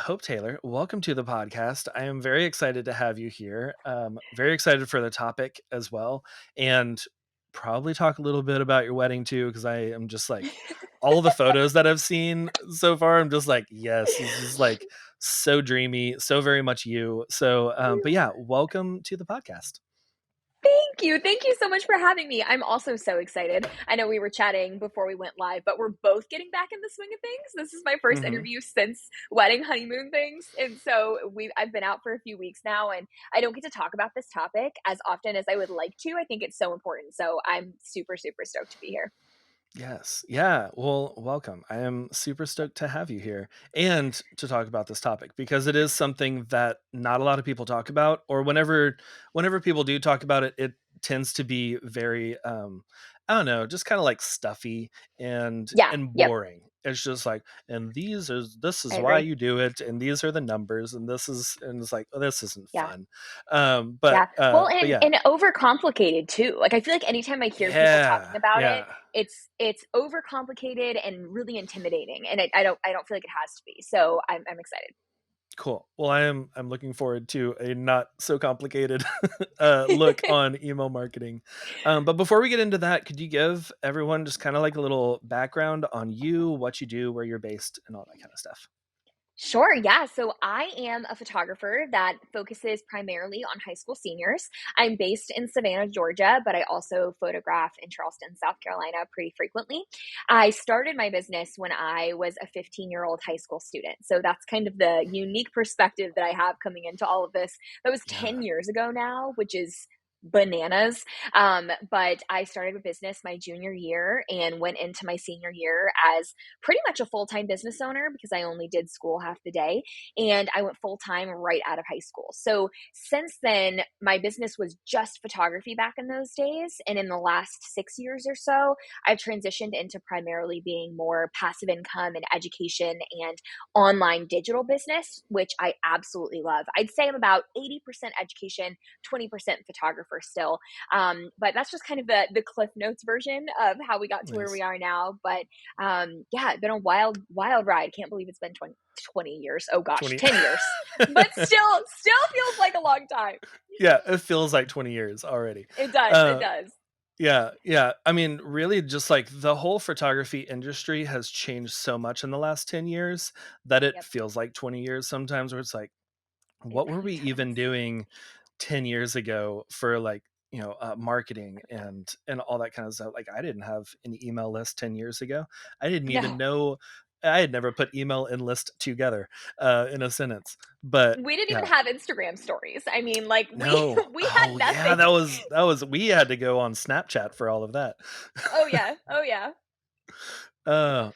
Hope Taylor, welcome to the podcast. I am very excited to have you here. Very excited for the topic as well, and probably talk a little bit about your wedding too, because I am just like all the photos that I've seen so far. I'm just like, yes, this is like so dreamy, so very much you. So, but yeah, welcome to the podcast. Thank you. Thank you so much for having me. I'm also so excited. I know we were chatting before we went live, but we're both getting back in the swing of things. This is my first hmm interview since wedding honeymoon things. And so I've been out for a few weeks now and I don't get to talk about this topic as often as I would like to. I think it's so important. So I'm super, super stoked to be here. Yes. Yeah. Well, welcome. I am super stoked to have you here and to talk about this topic because it is something that not a lot of people talk about, or whenever people do talk about it, it tends to be very I don't know, just kind of like stuffy and Yeah. and Yep. boring. It's just like, and this I is why agree. you do it, and these are the numbers, and this is, and it's like, oh, this isn't Yeah. fun. Yeah. Well, But and yeah. and overcomplicated too. Like I feel like anytime I hear people talking Yeah. about it, Yeah. it's overcomplicated and really intimidating. And I don't feel like it has to be. So I'm excited. Cool. Well, I'm looking forward to a not so complicated look on email marketing. But before we get into that, could you give everyone just kind of like a little background on you, what you do, where you're based, and all that kind of stuff? Sure. Yeah. So I am a photographer that focuses primarily on high school seniors. I'm based in Savannah, Georgia, but I also photograph in Charleston, South Carolina pretty frequently. I started my business when I was a 15-year-old high school student. So that's kind of the unique perspective that I have coming into all of this. That was Yeah. 10 years ago now, which is bananas. But I started a business my junior year and went into my senior year as pretty much a full-time business owner because I only did school half the day and I went full-time right out of high school. So since then, my business was just photography back in those days. And in the last 6 years or so, I've transitioned into primarily being more passive income and education and online digital business, which I absolutely love. I'd say I'm about 80% education, 20% photographer still. But that's just kind of the Cliff Notes version of how we got to where we Nice. are now. But yeah, it's been a wild, wild ride. Can't believe it's been 20 years. Oh gosh, 20. 10 years. But still feels like a long time. Yeah, it feels like 20 years already. It does. It Uh, does. yeah, yeah. I mean, really, just like the whole photography industry has changed so much in the last 10 years that it Yep. feels like 20 years sometimes, where it's like, It what were we really even does. doing 10 years ago for like, marketing and all that kind of stuff? Like, I didn't have an email list 10 years ago. I didn't even No, know. I had never put email and list together in a sentence. But we didn't even yeah. have Instagram stories. I mean, like we No. we had Oh yeah, nothing. that was we had to go on Snapchat for all of that. Oh yeah. Oh yeah.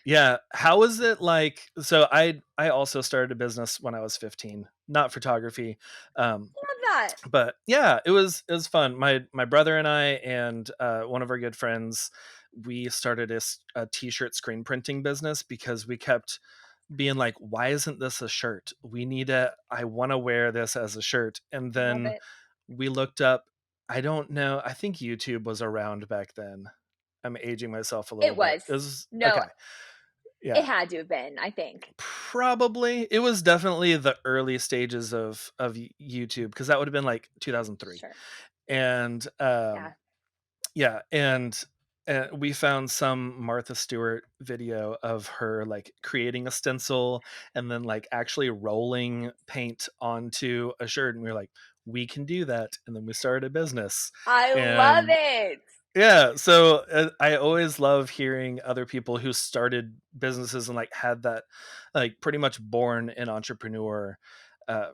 Yeah. How is it like, so I also started a business when I was 15, not photography. Um Love that. but yeah, it was fun. My brother and I and one of our good friends, we started a t-shirt screen printing business because we kept being like, why isn't this a shirt? I want to wear this as a shirt. And Love then it. we looked up, I don't know, I think YouTube was around back then. I'm aging myself a little It bit. was. It was No, okay. it Yeah. had to have been, I think. Probably. It was definitely the early stages of YouTube, because that would have been like 2003. Sure. And Yeah. yeah, and we found some Martha Stewart video of her like creating a stencil and then like actually rolling paint onto a shirt, and we were like, we can do that. And then we started a business. I love And it. yeah, so I always love hearing other people who started businesses and like had that, like pretty much born an entrepreneur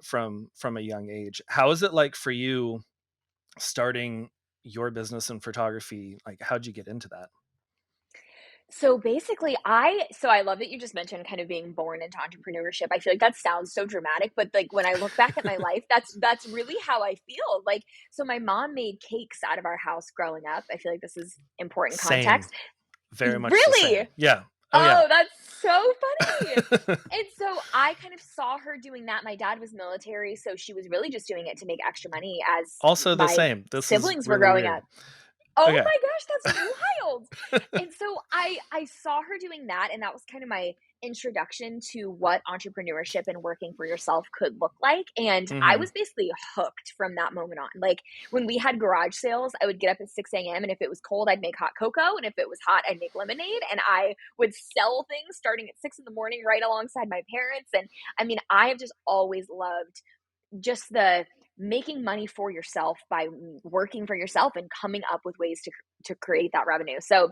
from a young age. How is it like for you starting your business in photography? Like, how'd you get into that? So basically, I love that you just mentioned kind of being born into entrepreneurship. I feel like that sounds so dramatic, but like when I look back at my life, that's really how I feel. Like, so my mom made cakes out of our house growing up. I feel like this is important Same, context. very much the same. Really? Yeah. Oh yeah. Oh, that's so funny. And so I kind of saw her doing that. My dad was military, so she was really just doing it to make extra money as Also the my same. This is siblings were really growing weird. up. Oh Okay. my gosh, that's wild. And so I saw her doing that and that was kind of introduction to what entrepreneurship and working for yourself could look like. And I Mhm. was basically hooked from that moment on. Like when we had garage sales, I would get up at 6 a.m. And if it was cold, I'd make hot cocoa. And if it was hot, I'd make lemonade. And I would sell things starting at 6 in the morning right alongside my parents. And I mean, I have just always loved just the making money for yourself by working for yourself and coming up with ways to create that revenue. So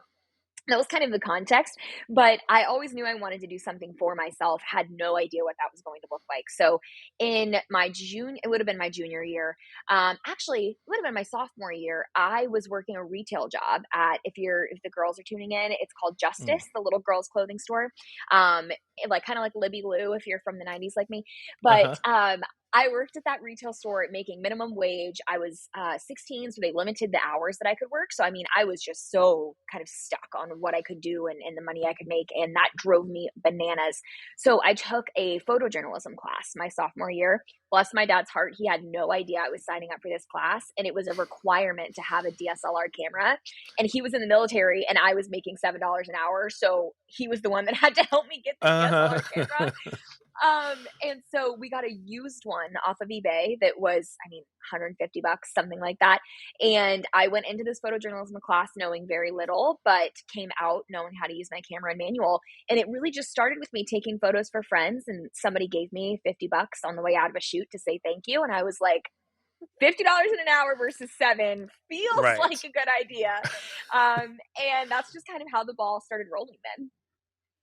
that was kind of the context, but I always knew I wanted to do something for myself, had no idea what that was going to look like. So in my June, it would have been my junior year. Actually, it would have been my sophomore year. I was working a retail job at, if the girls are tuning in, it's called Mm. Justice, the little girls clothing store. Like kind of like Libby Lou if you're from the 90s like me. But Uh-huh. I worked at that retail store making minimum wage. I was 16, so they limited the hours that I could work. So, I mean, I was just so kind of stuck on what I could do and the money I could make. And that drove me bananas. So, I took a photojournalism class my sophomore year. Bless my dad's heart, he had no idea I was signing up for this class. And it was a requirement to have a DSLR camera. And he was in the military and I was making $7 an hour. So, he was the one that had to help me get the DSLR camera. Uh-huh. And so we got a used one off of eBay that was, I mean, 150 bucks, something like that. And I went into this photojournalism class knowing very little, but came out knowing how to use my camera and manual. And it really just started with me taking photos for friends. And somebody gave me 50 bucks on the way out of a shoot to say thank you. And I was like, $50 an hour versus seven feels like Right. a good idea. And that's just kind of how the ball started rolling then.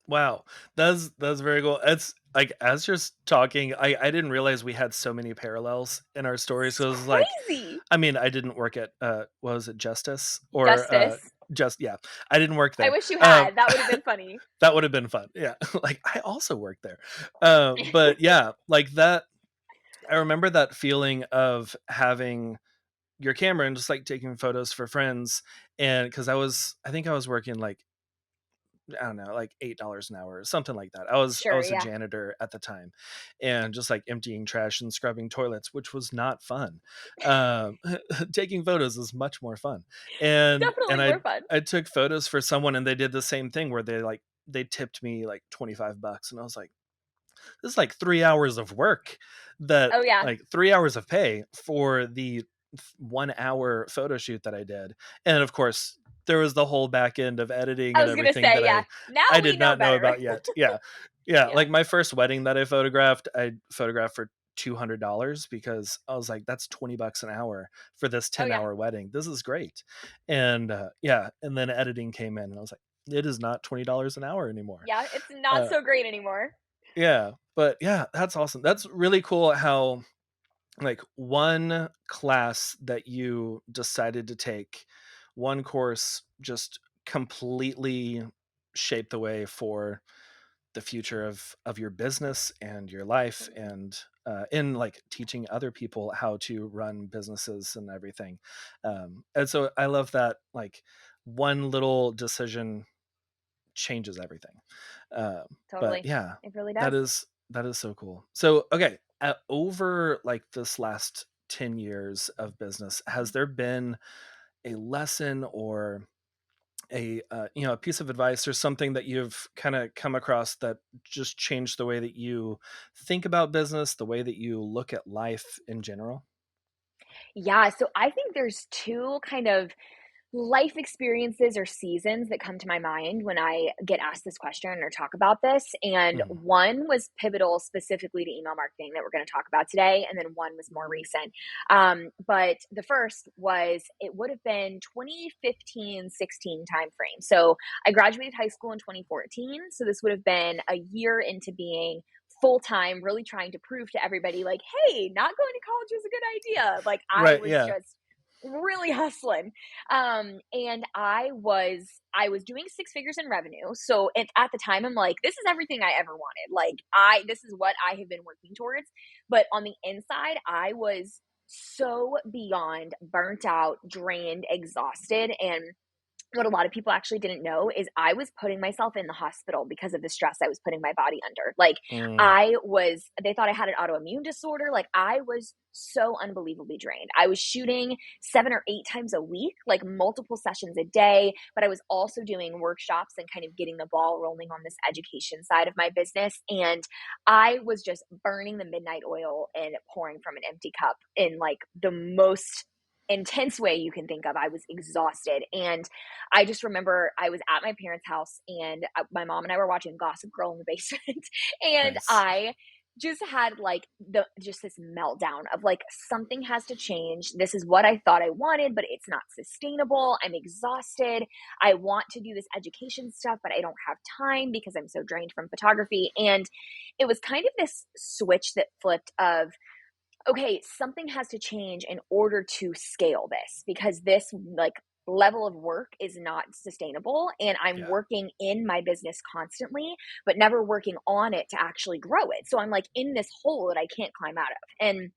Wow. That's very cool. It's like as you're talking, I didn't realize we had so many parallels in our stories. It's So it was like, crazy. I mean, I didn't work at what was it, Justice or Justice. just yeah, I didn't work I there. wish you Um had. That would have been funny. that would have been fun. Yeah. Like I also worked there. But yeah, like that I remember that feeling of having your camera and just like taking photos for friends. And because I think I was working like I don't know, like $8 an hour or something like that. I Sure, was a yeah. janitor at the time, and just like emptying trash and scrubbing toilets, which was not fun. Um, taking photos is much more fun. And Definitely more fun. I took photos for someone, and they did the same thing where they tipped me like 25 bucks, and I was like, this is like 3 hours of work, that Oh, yeah. like 3 hours of pay for the 1 hour photo shoot that I did. And of course, there was the whole back end of editing I and was gonna everything say, that yeah. Now I we did know not know better. about yet. Yeah. Yeah. Yeah. Like my first wedding that I photographed for $200 because I was like, that's 20 bucks an hour for this Oh, 10 yeah. hour wedding. This is great. And yeah. And then editing came in and I was like, it is not $20 an hour anymore. Yeah, it's not Uh, so great anymore. yeah. But yeah, that's awesome. That's really cool how like one class that you decided to take, one course just completely shaped the way for the future of your business and your life, and in like teaching other people how to run businesses and everything. And so I love that like one little decision changes everything. But Totally. yeah, It really does. that is so cool. So okay, over like this last 10 years of business, has there been a lesson or a a piece of advice or something that you've kind of come across that just changed the way that you think about business, the way that you look at life in general? Yeah, so I think there's 2 kind of life experiences or seasons that come to my mind when I get asked this question or talk about this. And Mhm. one was pivotal specifically to email marketing that we're going to talk about today. And then one was more recent. But the first was it would have been 2015-16 timeframe. So I graduated high school in 2014. So this would have been a year into being full time, really trying to prove to everybody, like, hey, not going to college was a good idea. Like, I Right, was yeah. just really hustling. And I was doing 6 figures in revenue. So at the time, I'm like, this is everything I ever wanted. Like this is what I have been working towards. But on the inside, I was so beyond burnt out, drained, exhausted. And what a lot of people actually didn't know is I was putting myself in the hospital because of the stress I was putting my body under. Like, Mm, they thought I had an autoimmune disorder. Like, I was so unbelievably drained. I was shooting 7 or 8 times a week, like multiple sessions a day, but I was also doing workshops and kind of getting the ball rolling on this education side of my business. And I was just burning the midnight oil and pouring from an empty cup in like the most intense way you can think of. I was exhausted. And I just remember I was at my parents' house and my mom and I were watching Gossip Girl in the basement, and nice. I just had like just this meltdown of like something has to change. This is what I thought I wanted, but it's not sustainable. I'm exhausted. I want to do this education stuff, but I don't have time because I'm so drained from photography. And it was kind of this switch that flipped of okay, something has to change in order to scale this because this like level of work is not sustainable and I'm Yeah. working in my business constantly but never working on it to actually grow it. So I'm like in this hole that I can't climb out of. And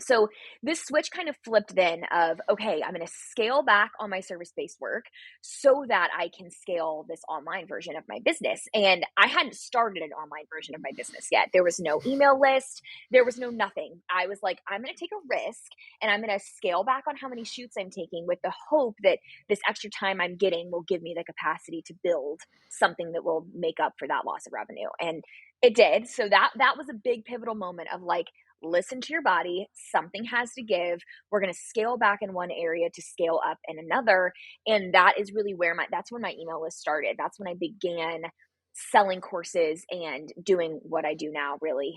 so this switch kind of flipped then of okay, I'm going to scale back on my service-based work so that I can scale this online version of my business. And I hadn't started an online version of my business yet. There was no email list, there was no nothing. I was like, I'm going to take a risk and I'm going to scale back on how many shoots I'm taking with the hope that this extra time I'm getting will give me the capacity to build something that will make up for that loss of revenue. And it did. So that was a big pivotal moment of like listen to your body. Something has to give. We're going to scale back in one area to scale up in another. And that is really where that's when my email list started. That's when I began selling courses and doing what I do now, really.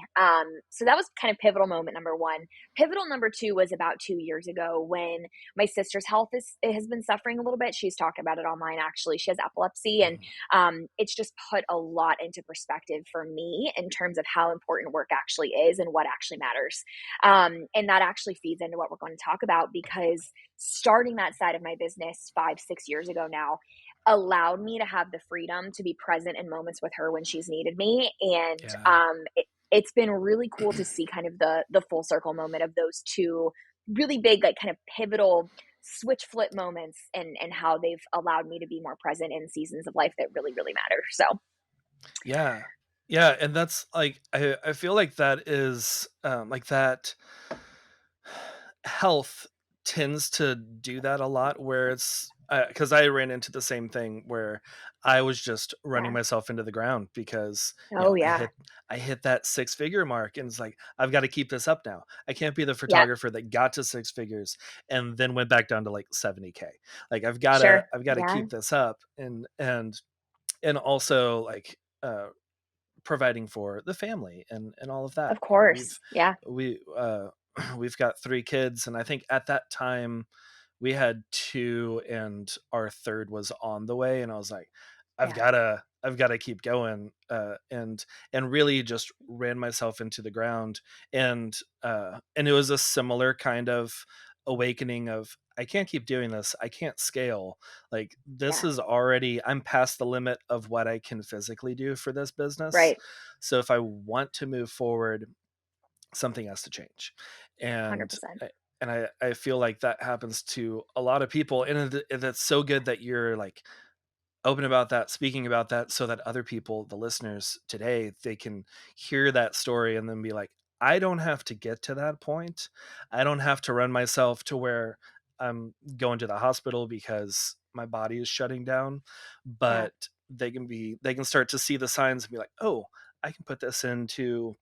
So that was kind of pivotal moment number one. Pivotal number two was about 2 years ago when my sister's health has been suffering a little bit. She's talked about it online, actually. She has epilepsy, and Mhm. it's just put a lot into perspective for me in terms of how important work actually is and what actually matters. And that actually feeds into what we're going to talk about because starting that side of my business 5, 6 years ago now allowed me to have the freedom to be present in moments with her when she's needed me. And Yeah. it's been really cool to see kind of the full circle moment of those two really big, like kind of pivotal switch flip moments and how they've allowed me to be more present in seasons of life that really, really matter. So Yeah. Yeah, and that's like I feel like that is like that health tends to do that a lot where it's because I ran into the same thing where I was just running yeah. myself into the ground because Oh yeah. I hit that six figure mark and it's like I've got to keep this up now. I can't be the Yeah. photographer that got to six figures and then went back down to like 70K. Like Sure. I've got to Yeah. keep this up and also like providing for the family and all of that. Of You know, course. Yeah. we we've got 3 kids, and I think at that time we had two, and our third was on the way. And I was like, Yeah. I've gotta keep going, and really just ran myself into the ground. And it was a similar kind of awakening of I can't keep doing this. I can't scale. Like this Yeah. is already I'm past the limit of what I can physically do for this business. Right. So if I want to move forward, something has to change. And 100%. I- I feel like that happens to a lot of people, and that's so good that you're like open about that, speaking about that, so that other people, the listeners today, they can hear that story and then be like, I don't have to get to that point. I don't have to run myself to where I'm going to the hospital because my body is shutting down. Yeah. But they can start to see the signs and be like, oh, I can put this into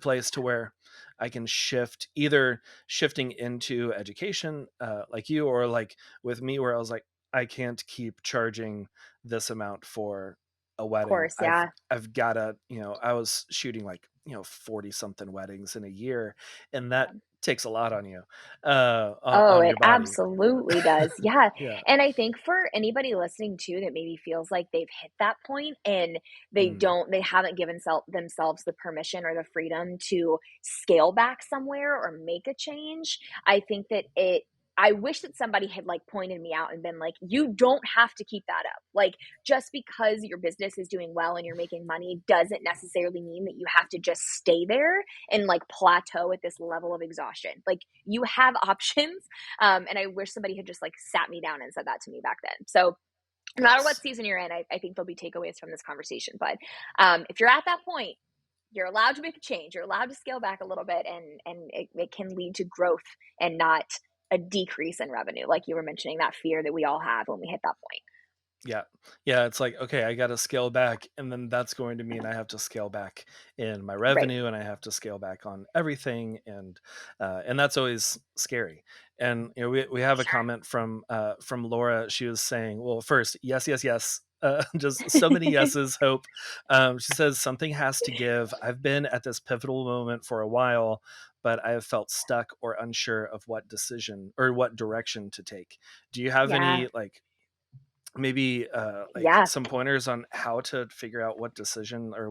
place to where I can shift, either shifting into education, like you, or like with me, where I was like, I can't keep charging this amount for a Of wedding. course. Yeah. I've gotta, I was shooting like, 40 something weddings in a year, and that takes a lot on you, Oh, on it your body. absolutely does. Yeah. Yeah. And I think for anybody listening too that maybe feels like they've hit that point and Mm, they haven't given themselves the permission or the freedom to scale back somewhere or make a change, I think that I wish that somebody had like pointed me out and been like, you don't have to keep that up. Like, just because your business is doing well and you're making money doesn't necessarily mean that you have to just stay there and like plateau at this level of exhaustion. Like, you have options. And I wish somebody had just like sat me down and said that to me back then. So, no matter what Yes. season you're in, I think there'll be takeaways from this conversation. But if you're at that point, you're allowed to make a change. You're allowed to scale back a little bit, and it can lead to growth and not a decrease in revenue, like you were mentioning, that fear that we all have when we hit that point. Yeah. Yeah, it's like, okay, I gotta scale back, and then that's going to mean I have to scale back in my Right. revenue, and I have to scale back on everything, and that's always scary. And we have a Sure. comment from Laura. She was saying, well, first, yes, yes, yes. Just so many yeses. Hope. She says something has to give. I've been at this pivotal moment for a while, but I have felt stuck or unsure of what decision or what direction to take. Do you have Yeah. any maybe like Yeah. some pointers on how to figure out what decision or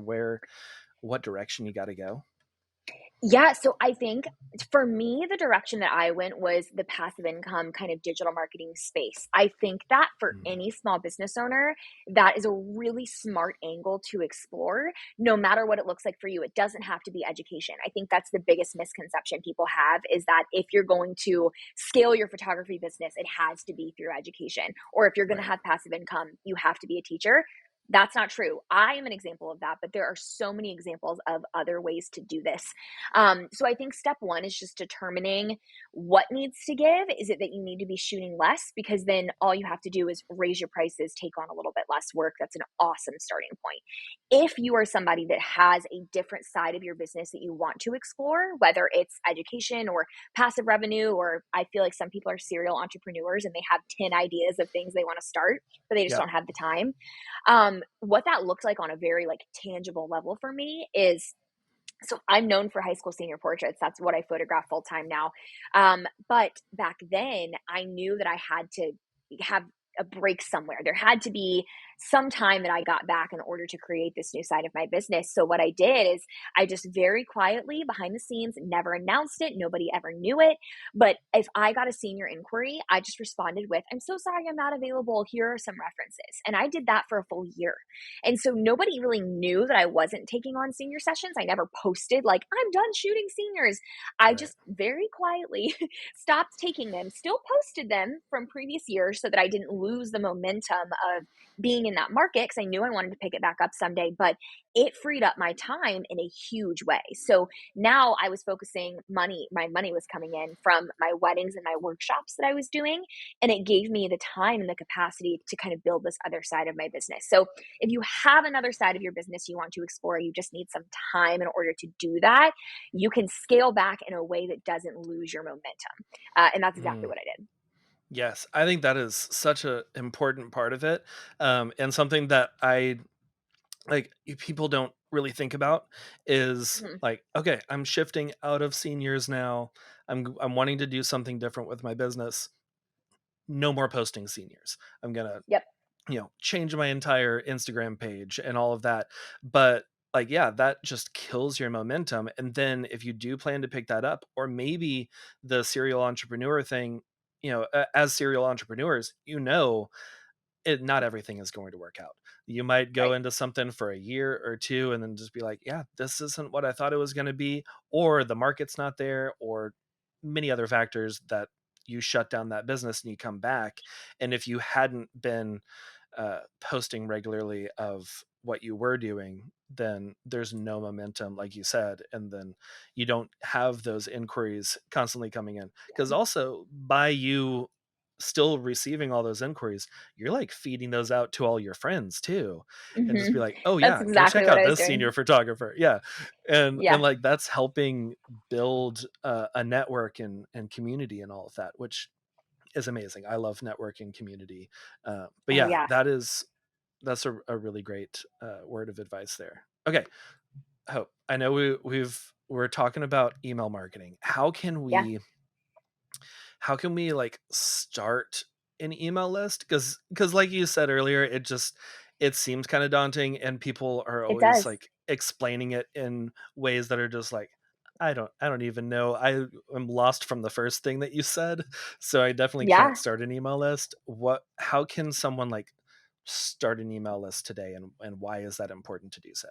what direction you got to go? Yeah, so I think for me, the direction that I went was the passive income kind of digital marketing space. I think that for Mm, any small business owner, that is a really smart angle to explore, no matter what it looks like for you. It doesn't have to be education. I think that's the biggest misconception people have, is that if you're going to scale your photography business, it has to be through education. Or if you're going to right. have passive income, you have to be a teacher. That's not true. I am an example of that, but there are so many examples of other ways to do this. So I think step one is just determining what needs to give. Is it that you need to be shooting less? Because then all you have to do is raise your prices, take on a little bit less work. That's an awesome starting point. If you are somebody that has a different side of your business that you want to explore, whether it's education or passive revenue, or I feel like some people are serial entrepreneurs and they have 10 ideas of things they want to start, but they just Yeah. don't have the time. What that looks like on a very like tangible level for me is, so I'm known for high school senior portraits. That's what I photograph full time now. But back then, I knew that I had to have a break somewhere. There had to be some time that I got back in order to create this new side of my business. So what I did is I just very quietly behind the scenes, never announced it. Nobody ever knew it. But if I got a senior inquiry, I just responded with, "I'm so sorry I'm not available. Here are some references." And I did that for a full year. And so nobody really knew that I wasn't taking on senior sessions. I never posted like, "I'm done shooting seniors." I Right. just very quietly stopped taking them, still posted them from previous years so that I didn't lose the momentum of being in that market, because I knew I wanted to pick it back up someday. But it freed up my time in a huge way. So now I was focusing my money was coming in from my weddings and my workshops that I was doing. And it gave me the time and the capacity to kind of build this other side of my business. So if you have another side of your business you want to explore, you just need some time in order to do that. You can scale back in a way that doesn't lose your momentum. And that's exactly Mm, what I did. yes, I think that is such a important part of it, and something that people don't really think about is Mhm. like, okay, I'm shifting out of seniors now. I'm wanting to do something different with my business. No more posting seniors. I'm gonna Yep. change my entire Instagram page and all of that. But like, yeah, that just kills your momentum. And then if you do plan to pick that up, or maybe the serial entrepreneur thing, as serial entrepreneurs, not everything is going to work out. You might go Right. into something for a year or two and then just be like, yeah, this isn't what I thought it was going to be, or the market's not there, or many other factors that you shut down that business and you come back. And if you hadn't been posting regularly of what you were doing, then there's no momentum, like you said, and then you don't have those inquiries constantly coming in. Because also, by you still receiving all those inquiries, you're like feeding those out to all your friends too, and just be Mhm. like, "Oh That's yeah, go exactly check what out I was this senior doing. photographer." Yeah, and Yeah. like that's helping build a network and community and all of that, which is amazing. I love networking community. But Oh, yeah, yeah. that's a really great word of advice there. Okay, Hope. I know we're talking about email marketing. Yeah. How can we like start an email list? Because like you said earlier, it seems kind of daunting, and people are It always does. like explaining it in ways that are just like, I don't even know. I am lost from the first thing that you said, so I definitely can't Yeah. start an email list. What how can someone, like, start an email list today, and why is that important to do so?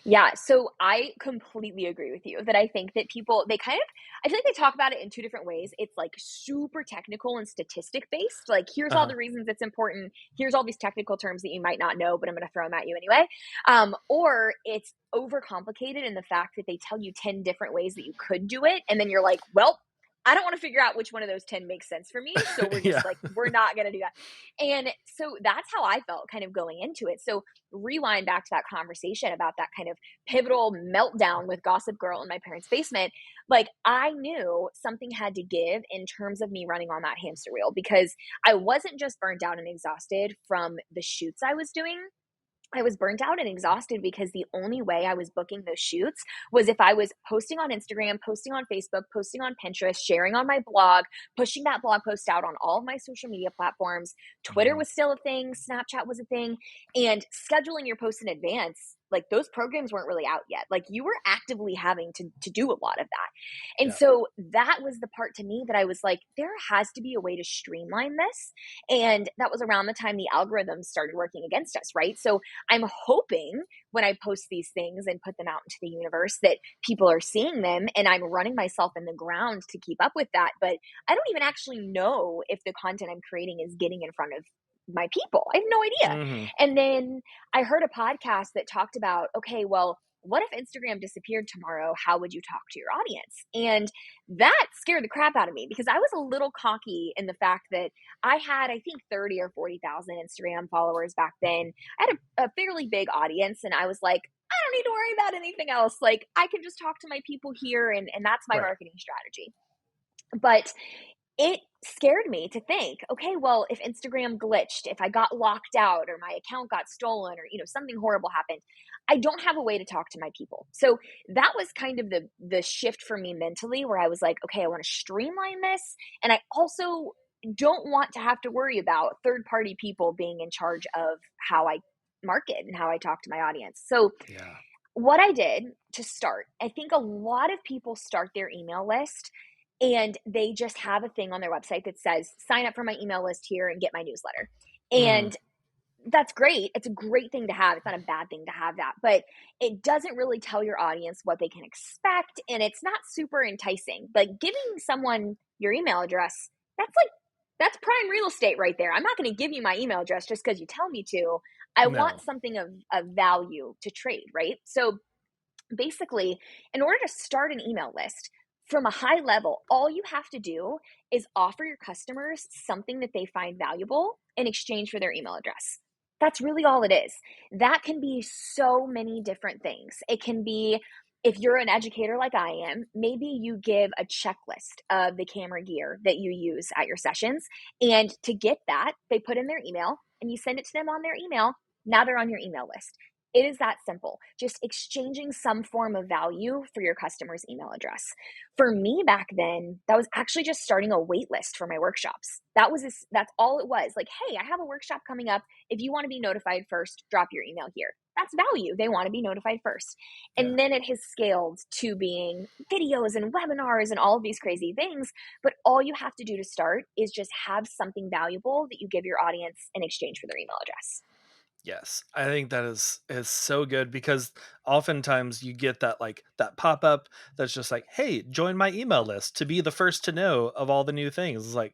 Yeah, so I completely agree with you that I think that people they kind of I feel like they talk about it in 2 different ways. It's like super technical and statistic based, like, "Here's all Uh-huh. the reasons it's important. Here's all these technical terms that you might not know, but I'm gonna throw them at you anyway." Or it's overcomplicated in the fact that they tell you 10 different ways that you could do it, and then you're like, "Well, I don't wanna figure out which one of those 10 makes sense for me, so we're Yeah. just like, we're not gonna do that." And so that's how I felt kind of going into it. So rewind back to that conversation about that kind of pivotal meltdown with Gossip Girl in my parents' basement, like I knew something had to give in terms of me running on that hamster wheel because I wasn't just burnt out and exhausted from the shoots I was doing. I was burnt out and exhausted because the only way I was booking those shoots was if I was posting on Instagram, posting on Facebook, posting on Pinterest, sharing on my blog, pushing that blog post out on all of my social media platforms. Twitter Mhm. was still a thing, Snapchat was a thing, and scheduling your posts in advance, like those programs weren't really out yet. Like you were actively having to do a lot of that. And Yeah. so that was the part to me that I was like, there has to be a way to streamline this. And that was around the time the algorithms started working against us, right? So I'm hoping when I post these things and put them out into the universe that people are seeing them and I'm running myself in the ground to keep up with that. But I don't even actually know if the content I'm creating is getting in front of my people. I have no idea. Mhm. And then I heard a podcast that talked about, okay, well, what if Instagram disappeared tomorrow? How would you talk to your audience? And that scared the crap out of me because I was a little cocky in the fact that I had, I think, 30 or 40,000 Instagram followers back then. I had a fairly big audience, and I was like, I don't need to worry about anything else. Like, I can just talk to my people here, and that's my Right. marketing strategy. But it scared me to think, okay, well, if Instagram glitched, if I got locked out or my account got stolen or, something horrible happened, I don't have a way to talk to my people. So that was kind of the shift for me mentally where I was like, okay, I want to streamline this and I also don't want to have to worry about third-party people being in charge of how I market and how I talk to my audience. So Yeah. what I did to start, I think a lot of people start their email list and they just have a thing on their website that says, sign up for my email list here and get my newsletter. Mhm. And that's great. It's a great thing to have. It's not a bad thing to have that, but it doesn't really tell your audience what they can expect. And it's not super enticing. Like giving someone your email address, that's prime real estate right there. I'm not going to give you my email address just because you tell me to. I want No. something of value to trade, right? So basically, in order to start an email list from a high level, all you have to do is offer your customers something that they find valuable in exchange for their email address. That's really all it is. That can be so many different things. It can be if you're an educator like I am, maybe you give a checklist of the camera gear that you use at your sessions. And to get that, they put in their email and you send it to them on their email. Now they're on your email list. It is that simple. Just exchanging some form of value for your customer's email address. For me back then, that was actually just starting a wait list for my workshops. That's all it was. Like, hey, I have a workshop coming up. If you want to be notified first, drop your email here. That's value. They want to be notified first. Yeah. And then it has scaled to being videos and webinars and all of these crazy things. But all you have to do to start is just have something valuable that you give your audience in exchange for their email address. Yes, I think that is so good because oftentimes you get that, like, that pop-up that's just like, "Hey, join my email list to be the first to know of all the new things." It's like,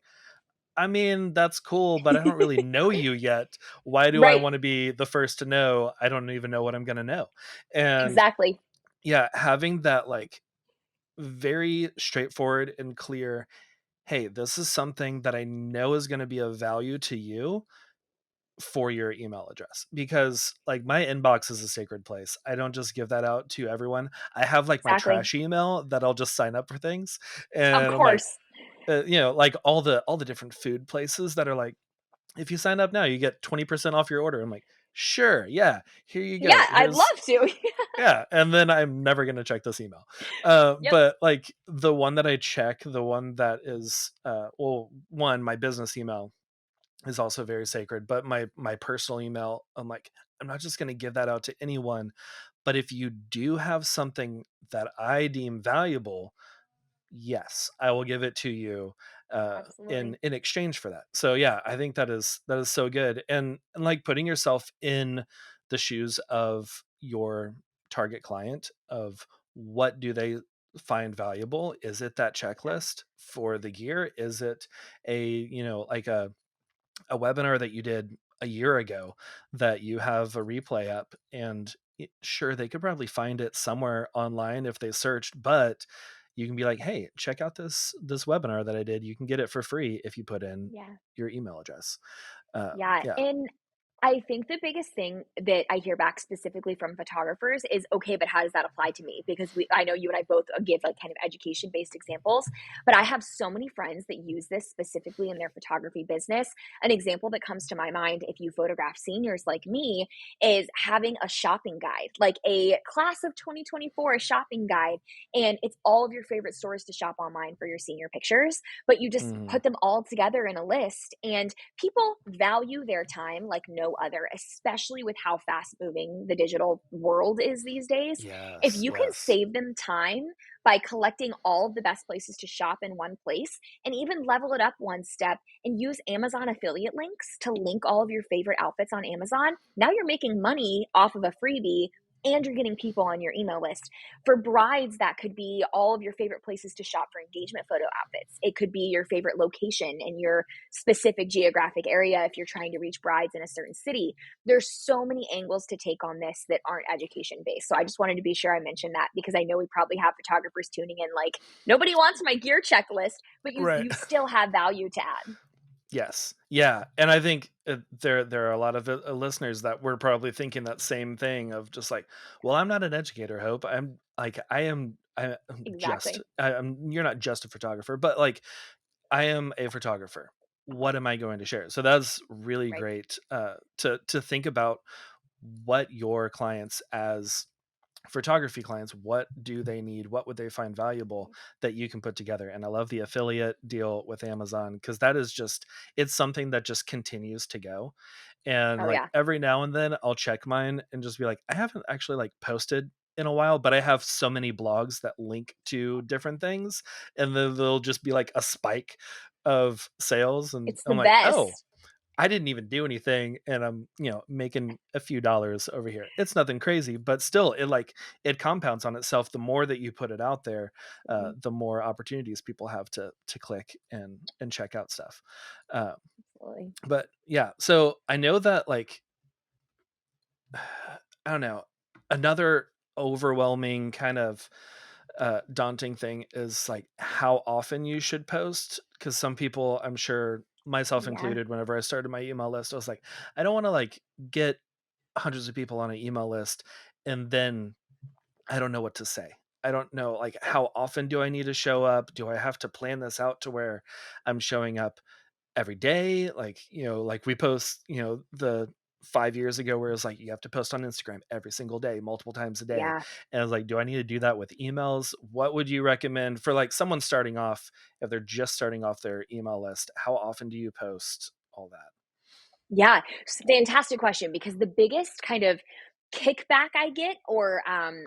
I mean, that's cool, but I don't really know you yet. Why do I Right. wanna be the first to know? I don't even know what I'm gonna know. And Exactly. yeah, having that, like, very straightforward and clear, "Hey, this is something that I know is gonna be of value to you for your email address," because, like, my inbox is a sacred place. I don't just give that out to everyone. I have, like, my Exactly. trash email that I'll just sign up for things, Of and I'm like, course. like, all the different food places that are like, "If you sign up now, you get 20% off your order." I'm like, "Sure, yeah, here you Yeah, go. I'd Here's" love to. yeah, and then I'm never gonna check this email. Yep, But, like, the one that I check, the one that is, well, one, my business email is also very sacred, but my personal email, I'm like, I'm not just gonna give that out to anyone, But if you do have something that I deem valuable, yes, I will give it to you Absolutely. in exchange for that. So yeah, I think that is so good, and like putting yourself in the shoes of your target client of what do they find valuable? Is it that Yeah. checklist for the gear? Is it a like a webinar that you did a year ago that you have a replay up and sure they could probably find it somewhere online if they searched, but you can be like, hey, check out this webinar that I did. You can get it for free if you put in Yeah. your email address. Yeah, Yeah. and I think the biggest thing that I hear back specifically from photographers is, "Okay, but how does that apply to me?" Because I know you and I both give, like, kind of education-based examples, but I have so many friends that use this specifically in their photography business. An example that comes to my mind, if you photograph seniors like me, is having a shopping guide, like a class of 2024 shopping guide, and it's all of your favorite stores to shop online for your senior pictures, but you just Mhm. put them all together in a list, and people value their time like no other, especially with how fast moving the digital world is these days. If Yes, you can yes. save them time by collecting all of the best places to shop in one place and even level it up one step and use Amazon affiliate links to link all of your favorite outfits on Amazon, now you're making money off of a freebie and you're getting people on your email list. For brides, that could be all of your favorite places to shop for engagement photo outfits. It could be your favorite location in your specific geographic area if you're trying to reach brides in a certain city. There's so many angles to take on this that aren't education based. So I just wanted to be sure I mentioned that because I know we probably have photographers tuning in like nobody wants my gear checklist, but you Right. you still have value to add. Yes. Yeah, and I think, there are a lot of, listeners that were probably thinking that same thing of just like, "Well, I'm not an educator, Hope. I'm like, I'm just Exactly. I'm you're not just a photographer, but, like, I am a photographer. What am I going to share?" So that's really Right. great, to think about what your clients as photography clients, what do they need, what would they find valuable that you can put together. And I love the affiliate deal with Amazon because that is just, it's something that just continues to go. And Oh like yeah. every now and then I'll check mine and just be like, I haven't actually like posted in a while, but I have so many blogs that link to different things, and then there'll just be like a spike of sales and It's the I'm like, oh, best. I didn't even do anything and I'm, making a few dollars over here. It's nothing crazy, but still it compounds on itself. The more that you put it out there, Mhm. the more opportunities people have to click and check out stuff. Uh, Absolutely. but yeah, so I know that like I don't know, another overwhelming kind of daunting thing is like how often you should post, because some people, I'm sure myself Yeah. included, whenever I started my email list, I was like, I don't want to like get hundreds of people on an email list and then I don't know what to say. I don't know like Right. how often do I need to show up? Do I have to plan this out to where I'm showing up every day? Like, like we post, the 5 years ago where it's like you have to post on Instagram every single day, multiple times a day. Yeah. And I was like, do I need to do that with emails? What would you recommend for like someone starting off, if they're just starting off their email list? How often do you post all that? Yeah, fantastic question because the biggest kind of kickback I get or,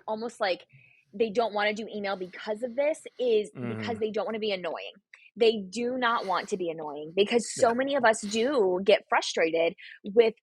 almost like they don't wanna do email because of this is because Hmm. they don't wanna be annoying. They do not want to be annoying because Yeah. so many of us do get frustrated with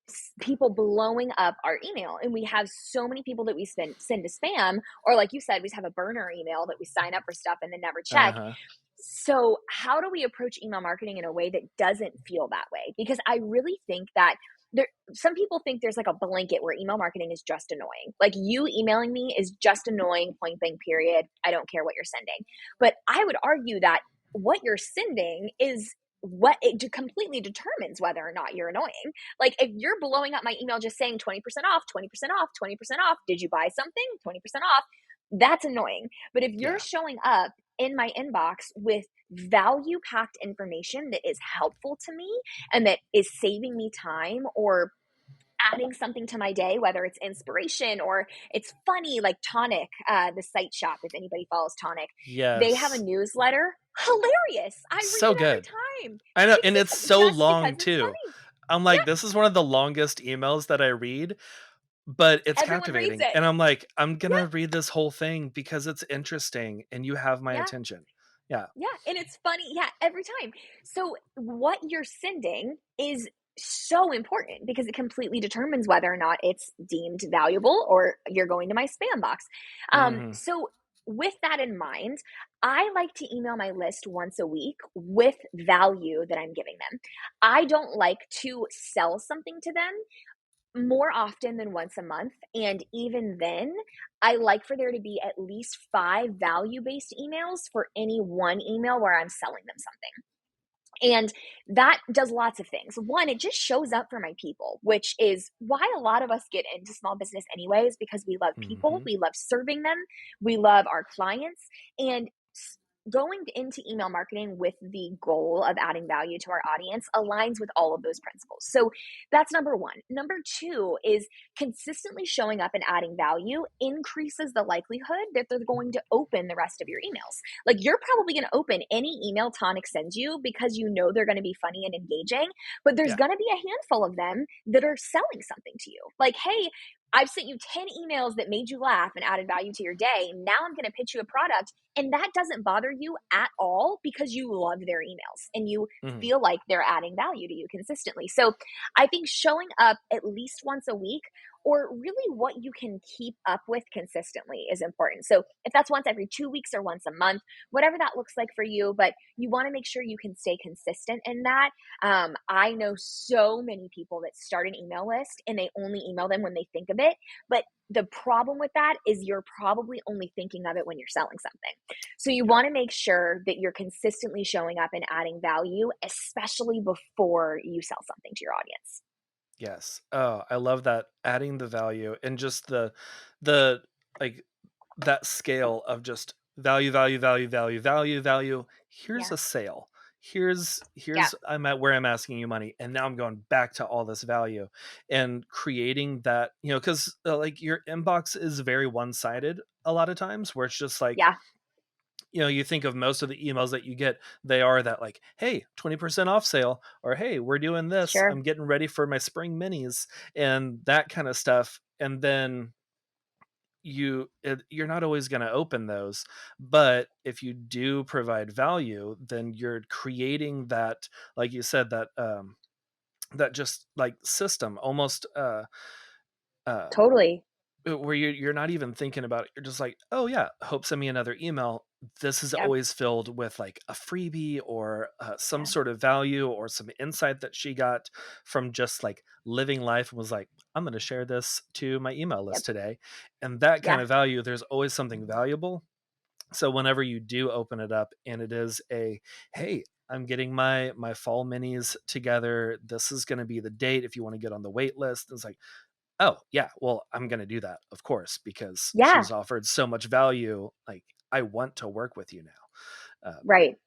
people blowing up our email, and we have so many people that we send to spam, or like you said, we just have a burner email that we sign up for stuff and then never check. Uh-huh. So, how do we approach email marketing in a way that doesn't feel that way? Because I really think that there some people think there's like a blanket where email marketing is just annoying. Like you emailing me is just annoying, point blank period. I don't care what you're sending. But I would argue that what you're sending is what completely determines whether or not you're annoying. Like if you're blowing up my email just saying 20% off, 20% off, 20% off, did you buy something? 20% off. That's annoying. But if you're Yeah. showing up in my inbox with value packed information that is helpful to me and that is saving me time or adding something to my day, whether it's inspiration or it's funny, like Tonic, the site shop, if anybody follows Tonic, they have a Yes. newsletter. Hilarious. I read So it every good. time. I know, It's and it's just so just because long it's too. funny. I'm Yeah. like, this is one of the longest emails that I read, but it's Everyone reads captivating, it. and I'm like, "I'm Yeah, gonna read this whole thing because it's interesting and you have my yeah. attention." Yeah. Yeah, and it's funny, yeah, every time. So what you're sending is so important because it completely determines whether or not it's deemed valuable or you're going to my spam box. Mhm. So with that in mind, I like to email my list once a week with value that I'm giving them. I don't like to sell something to them more often than once a month, and even then, I like for there to be at least 5 value-based emails for any one email where I'm selling them something. And that does lots of things. One, it just shows up for my people, which is why a lot of us get into small business anyways, because we love people, Mhm. we love serving them, we love our clients, and going into email marketing with the goal of adding value to our audience aligns with all of those principles. So that's number one. Number two is consistently showing up and adding value increases the likelihood that they're going to open the rest of your emails. Like you're probably going to open any email Tonic sends you because you know they're going to be funny and engaging, but there's Yeah. going to be a handful of them that are selling something to you. Like, hey, I've sent you 10 emails that made you laugh and added value to your day. Now I'm going to pitch you a product. And that doesn't bother you at all because you love their emails and you Mhm. feel like they're adding value to you consistently. So I think showing up at least once a week or really what you can keep up with consistently is important. So if that's once every 2 weeks or once a month, whatever that looks like for you, but you want to make sure you can stay consistent in that. I know so many people that start an email list and they only email them when they think of it. But the problem with that is you're probably only thinking of it when you're selling something. So you Yeah. want to make sure that you're consistently showing up and adding value, especially before you sell something to your audience. Yes. Oh, I love that, adding the value and just the like that scale of just value, value, value, value, value, value. Here's Yeah. a sale. Yeah. I'm at where I'm asking you money, and now I'm going back to all this value and creating that, because like your inbox is very one sided a lot of times, where it's just like, Yeah. you think of most of the emails that you get, they are that like, hey, 20% off sale, or hey, we're doing this. Sure. I'm getting ready for my spring minis and that kind of stuff. And then you're not always going to open those, but if you do provide value, then you're creating that, like you said, that just like system almost, uh Totally. where you're not even thinking about it. You're just like, "Oh, yeah, hope send me another email." This is Yep. always filled with, like, a freebie or, some Yeah. sort of value or some insight that she got from just, like, living life and was like, "I'm gonna share this to my email Yep. list today." And that kind Yeah. of value, there's always something valuable. So whenever you do open it up and it is a, "Hey, I'm getting my fall minis together. This is gonna be the date if you wanna get on the wait list." It's like, oh, yeah, well, I'm gonna do that, of course, because Yeah. she's offered so much value, like, I want to work with you now. Right.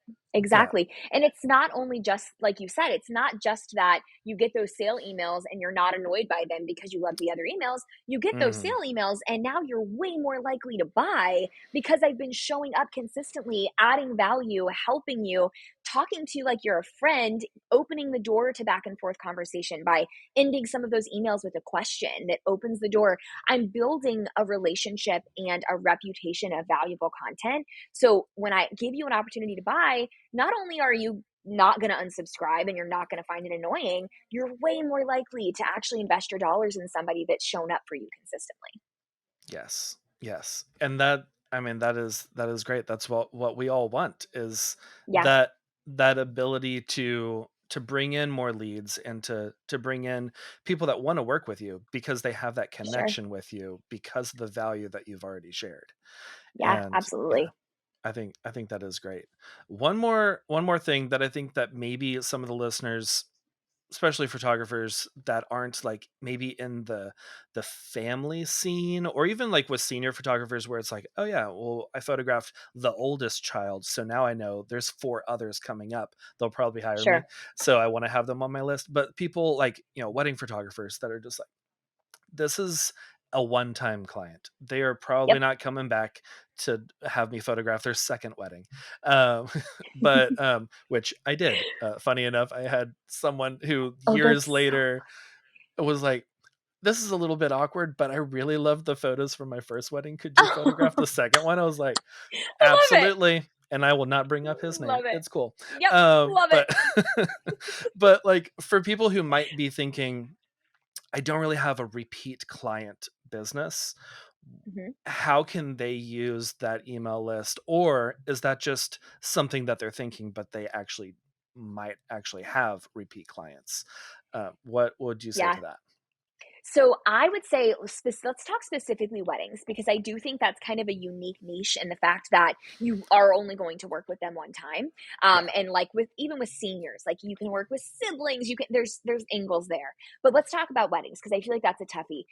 Yeah. Exactly. And it's not only just like you said, it's not just that you get those sale emails and you're not annoyed by them because you love the other emails. You get those Mhm. sale emails and now you're way more likely to buy because I've been showing up consistently, adding value, helping you, talking to you like you're a friend, opening the door to back and forth conversation by ending some of those emails with a question that opens the door. I'm building a relationship and a reputation of valuable content, so when I give you an opportunity to buy, not only are you not going to unsubscribe and you're not going to find it annoying, you're way more likely to actually invest your dollars in somebody that's shown up for you consistently. Yes. Yes. And that, I mean, that is great. That's what we all want, is Yeah, that ability to bring in more leads and to bring in people that wanna work with you because they have that sure. connection with you because of the value that you've already shared. Yeah, And yeah, absolutely. I think that is great. One more thing that I think that maybe some of the listeners, especially photographers that aren't like maybe in the family scene, or even like with senior photographers where it's like, "Oh yeah, well, I photographed the oldest child, so now I know there's 4 others coming up. They'll probably hire me, Sure. so I wanna have them on my list." But people like, wedding photographers that are just like, this is a one-time client. They are probably Yep. not coming back to have me photograph their second wedding. Um, but which I did. Funny enough, I had someone who Oh, years that's so later was like, this is a little bit awkward, but I really love the photos from my first wedding. Could you photograph Oh, the second one?" I was like, I love it. "Absolutely." And I will not bring up his name. Love it. It's cool. Yep, love it. But but like for people who might be thinking, I don't really have a repeat client business, Mhm. how can they use that email list? Or is that just something that they're thinking, but they actually might actually have repeat clients? What would you say Yeah. to that? So I would say let's talk specifically weddings because I do think that's kind of a unique niche in the fact that you are only going to work with them one time. Yeah. And like with even with seniors, like you can work with siblings. You can there's angles there. But let's talk about weddings because I feel like that's a toughie.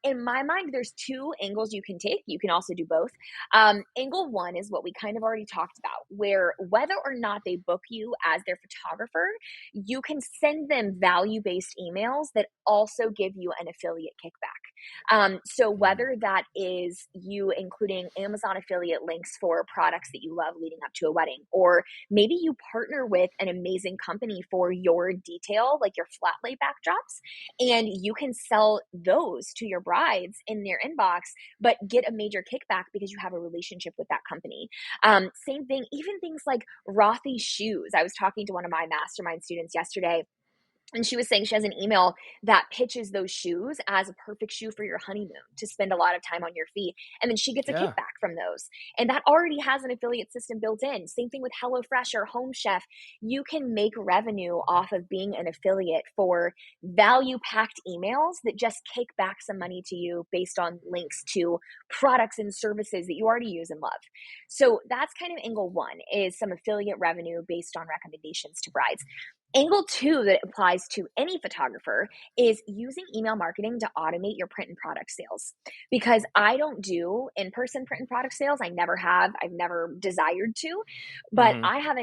In my mind, there's two angles you can take. You can also do both. Angle one is what we kind of already talked about, where whether or not they book you as their photographer, you can send them value based emails that also give you an affiliate kickback. So, Mm, whether that is you including Amazon affiliate links for products that you love leading up to a wedding, or maybe you partner with an amazing company for your detail, like your flat lay backdrops, and you can sell those to your brides in their inbox, but get a major kickback because you have a relationship with that company. Same thing, even things like Rothy shoes. I was talking to one of my mastermind students yesterday, and she was saying she has an email that pitches those shoes as a perfect shoe for your honeymoon to spend a lot of time on your feet. And then she gets a yeah. kickback from those. And that already has an affiliate system built in. Same thing with HelloFresh or Home Chef. You can make revenue off of being an affiliate for value packed emails that just kick back some money to you based on links to products and services that you already use and love. So that's kind of angle one is some affiliate revenue based on recommendations to brides. Angle two that applies to any photographer is using email marketing to automate your print and product sales. Because I don't do in person print and product sales. I never have. I've never desired to. But Hmm. I have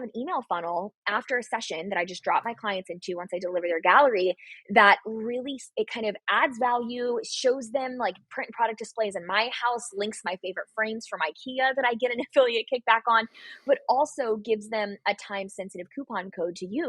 an email funnel after a session that I just drop my clients into once I deliver their gallery that really it kind of adds value, shows them like print and product displays in my house, links my favorite frames from IKEA that I get an affiliate kickback on, but also gives them a time sensitive coupon code to use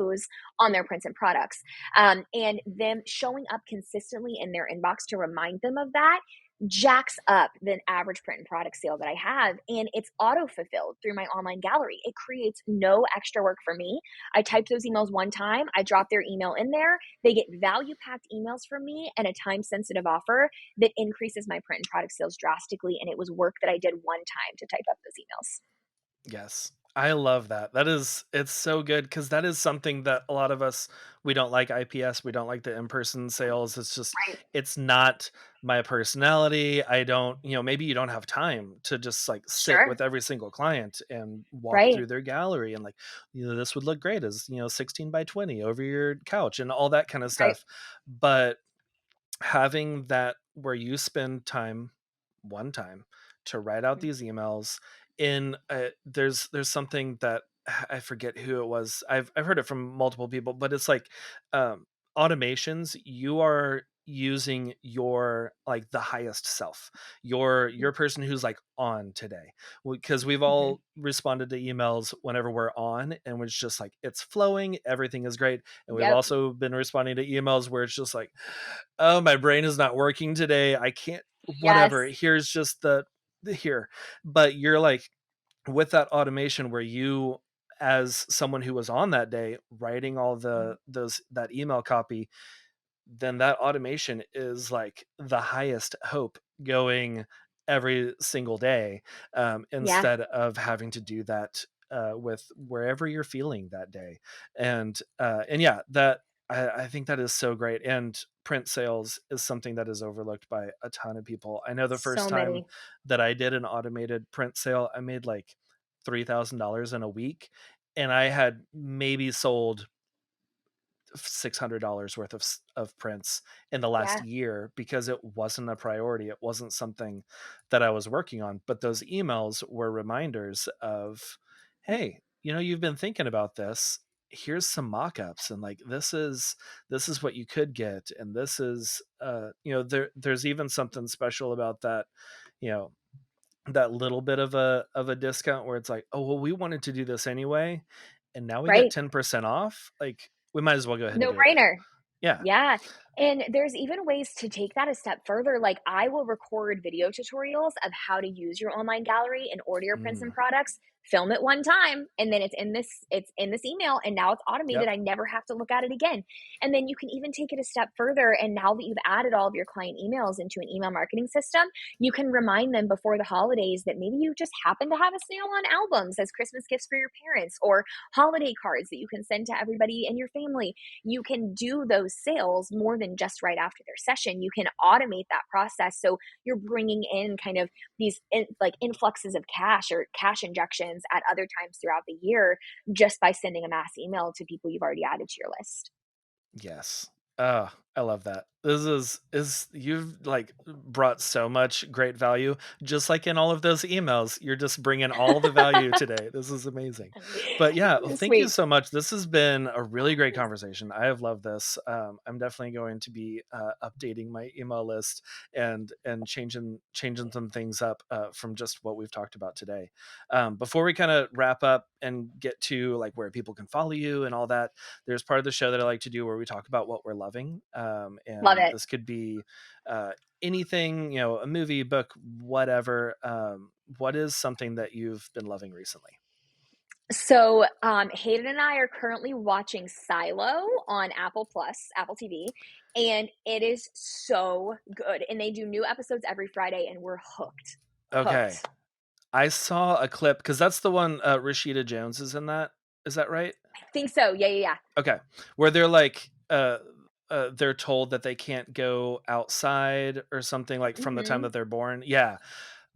on their prints and products. And them showing up consistently in their inbox to remind them of that jacks up the average print and product sale that I have. And it's auto fulfilled through my online gallery. It creates no extra work for me. I type those emails one time, I drop their email in there. They get value packed emails from me and a time sensitive offer that increases my print and product sales drastically. And it was work that I did one time to type up those emails. Yes. I love that. It's so good because that is something that a lot of us, we don't like IPS, we don't like the in-person sales. It's just, Right. it's not my personality. I don't, maybe you don't have time to just like sit Sure. with every single client and walk Right. through their gallery and like, this would look great as, 16 by 20 over your couch and all that kind of Right. stuff. But having that where you spend time one time to write out Mhm. these emails in there's something that I forget who it was. I've heard it from multiple people, but it's like um automations, you are using your like the highest self, your person who's like on today, because we've Mhm. all responded to emails whenever we're on and it's just like it's flowing, everything is great. And we've Yep. also been responding to emails where it's just like, oh, my brain is not working today. I can't, whatever. Yes. Here's just the here. But you're like with that automation where you, as someone who was on that day writing all Mhm. those that email copy, then that automation is like the highest hope going every single day, Yeah. instead of having to do that with wherever you're feeling that day. And yeah, that I think that is so great. And print sales is something that is overlooked by a ton of people. I know the first So time many. that I did an automated print sale, I made like $3,000 in a week, and I had maybe sold $600 worth of prints in the last Yeah. year because it wasn't a priority. It wasn't something that I was working on. But those emails were reminders of, hey, you've been thinking about this. Here's some mock-ups, and like this is what you could get, and this is there's even something special about that, you know, that little bit of a discount where it's like, oh well, we wanted to do this anyway, and now we get Right. 10% off. Like we might as well go ahead and No do it. brainer. Yeah. Yeah. And there's even ways to take that a step further. Like I will record video tutorials of how to use your online gallery and order your prints and Mm, products. Film it one time and then it's in this email and now it's automated. yep. I never have to look at it again. And then you can even take it a step further. And now that you've added all of your client emails into an email marketing system, you can remind them before the holidays that maybe you just happen to have a sale on albums as Christmas gifts for your parents or holiday cards that you can send to everybody in your family. You can do those sales more than just right after their session. You can automate that process. So you're bringing in kind of these like influxes of cash or cash injections at other times throughout the year just by sending a mass email to people you've already added to your list. Yes. I love that. This is you've like brought so much great value, just like in all of those emails. You're just bringing all the value today. This is amazing. But yeah, well, thank you Sweet. so much. This has been a really great conversation. I have loved this. I'm definitely going to be updating my email list and changing some things up from just what we've talked about today. Before we kind of wrap up and get to like where people can follow you and all that, there's part of the show that I like to do where we talk about what we're loving. Love And it. this could be uh, anything, a movie, book, whatever. What is something that you've been loving recently? So, Hayden and I are currently watching Silo on Apple Plus, Apple TV, and it is so good. And they do new episodes every Friday, and we're hooked. Okay. Hooked. I saw a clip because that's the one Rashida Jones is in that. Is that right? I think so. Yeah, yeah, yeah. Okay. Where they're like, they're told that they can't go outside or something like from the time Hmm. that they're born. Yeah.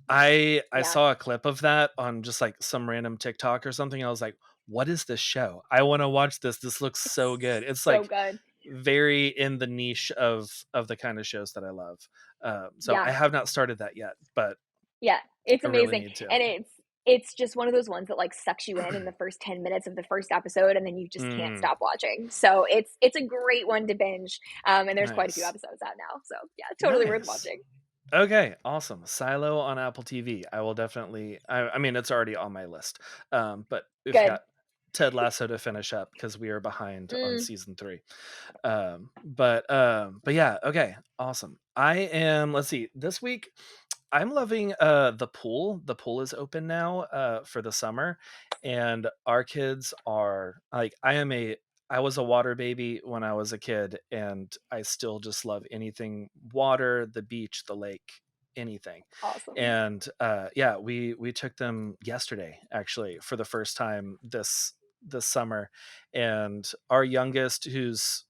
I Yeah. saw a clip of that on just like some random TikTok or something. I was like, "What is this show? I want to watch this. This looks so good." It's So like good. very in the niche of the kind of shows that I love. So Yeah. I have not started that yet, but Yeah. It's I really amazing. need to. And it's just one of those ones that like sucks you in the first 10 minutes of the first episode and then you just can't Mm, stop watching. So it's a great one to binge. And there's quite a few nice, episodes out now. So yeah, totally worth nice. watching. Okay, awesome. Silo on Apple TV. I will definitely. I mean, it's already on my list. But we've Good. got Ted Lasso to finish up because we are behind on Mm, season 3. But yeah, okay, awesome. I am. Let's see. This week, I'm loving the pool. The pool is open now for the summer, and our kids are like. I was a water baby when I was a kid, and I still just love anything water, the beach, the lake, anything. awesome. And yeah, we took them yesterday actually for the first time this summer, and our youngest, who's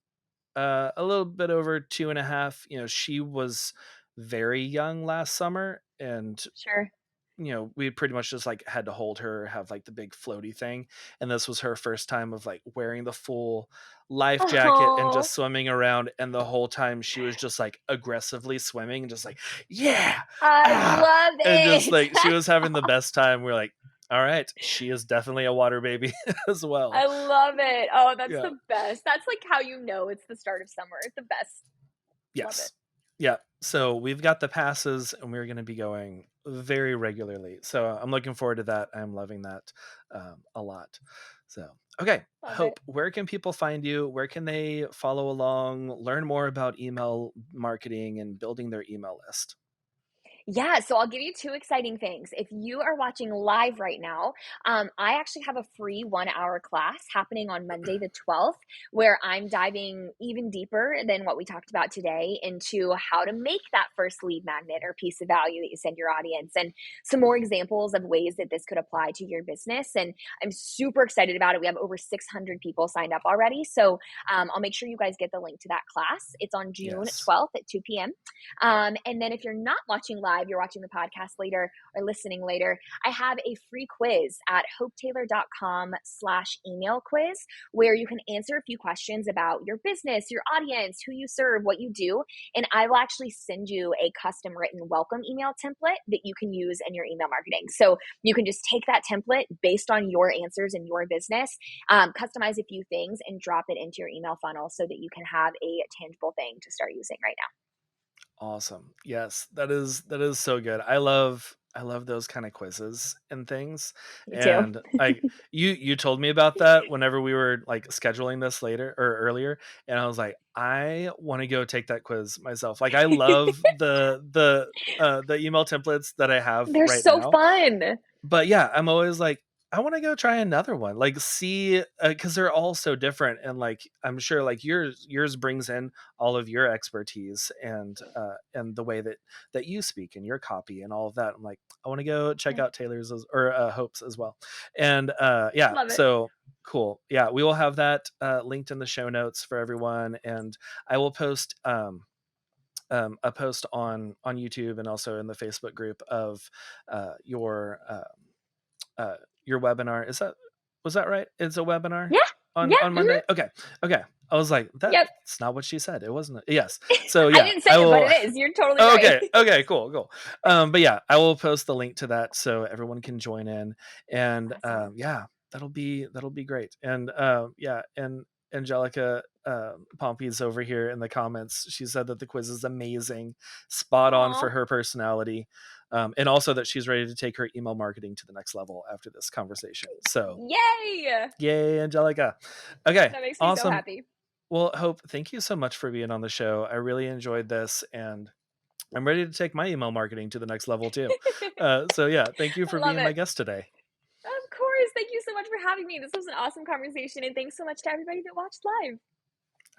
a little bit over 2.5, she was very young last summer, and Sure. we pretty much just like had to hold her, have like the big floaty thing, and this was her first time of like wearing the full life jacket and Oh, just swimming around, and the whole time she was just like aggressively swimming and just like, yeah, I ah, love and just it. like she was having the best time. We're like, all right, she is definitely a water baby as well. I love it. Oh, that's Yeah. the best. That's like how you know it's the start of summer. It's the best. Love it. Yes. Yeah. So we've got the passes and we're going to be going very regularly. So I'm looking forward to that. I'm loving that a lot. So, okay. Love it. Hope, where can people find you? Where can they follow along, learn more about email marketing and building their email list? Yeah, so I'll give you two exciting things. If you are watching live right now, I actually have a free 1 hour class happening on Monday the 12th, where I'm diving even deeper than what we talked about today into how to make that first lead magnet or piece of value that you send your audience, and some more examples of ways that this could apply to your business. And I'm super excited about it. We have over 600 people signed up already. So I'll make sure you guys get the link to that class. It's on June Yes. 12th at 2 p.m. And then if you're not watching live, you're watching the podcast later or listening later, I have a free quiz at hopetaylor.com/email quiz where you can answer a few questions about your business, your audience, who you serve, what you do. And I will actually send you a custom written welcome email template that you can use in your email marketing. So you can just take that template based on your answers in your business, customize a few things, and drop it into your email funnel so that you can have a tangible thing to start using right now. Awesome. Yes, that is so good. I love those kind of quizzes and things. Me too. And I you told me about that whenever we were like scheduling this later or earlier, and I was like, I want to go take that quiz myself. Like I love the email templates that I have They're right so now, fun. but yeah, I'm always like, I want to go try another one. Like see cuz they're all so different, and like I'm sure like yours brings in all of your expertise and the way that you speak and your copy and all of that. I'm like, I want to go check Yeah, out Taylor's or Hope's as well. And yeah, love it. so cool. Yeah, we will have that linked in the show notes for everyone, and I will post a post on YouTube and also in the Facebook group of uh, your uh, uh, your webinar. Is that was that right? It's a webinar Yeah, yeah, on mhm, Monday. Okay, okay. I was like, yep. that's not what she said. It wasn't. Yes. So I yeah, didn't say I it, but will. it is. You're totally Oh, right. okay. Okay. Cool. Cool. But yeah, I will post the link to that so everyone can join in, and Awesome. yeah, that'll be great. And yeah, and Angelica Pompey's over here in the comments. She said that the quiz is amazing, spot on Aw, for her personality, and also that she's ready to take her email marketing to the next level after this conversation. So, yay! yay, Angelica. Okay, That makes me so awesome. happy. Well, Hope, thank you so much for being on the show. I really enjoyed this, and I'm ready to take my email marketing to the next level too. So yeah, thank you I for love being my it. guest today. Of course. Thank you so much for having me. This was an awesome conversation, and thanks so much to everybody that watched live.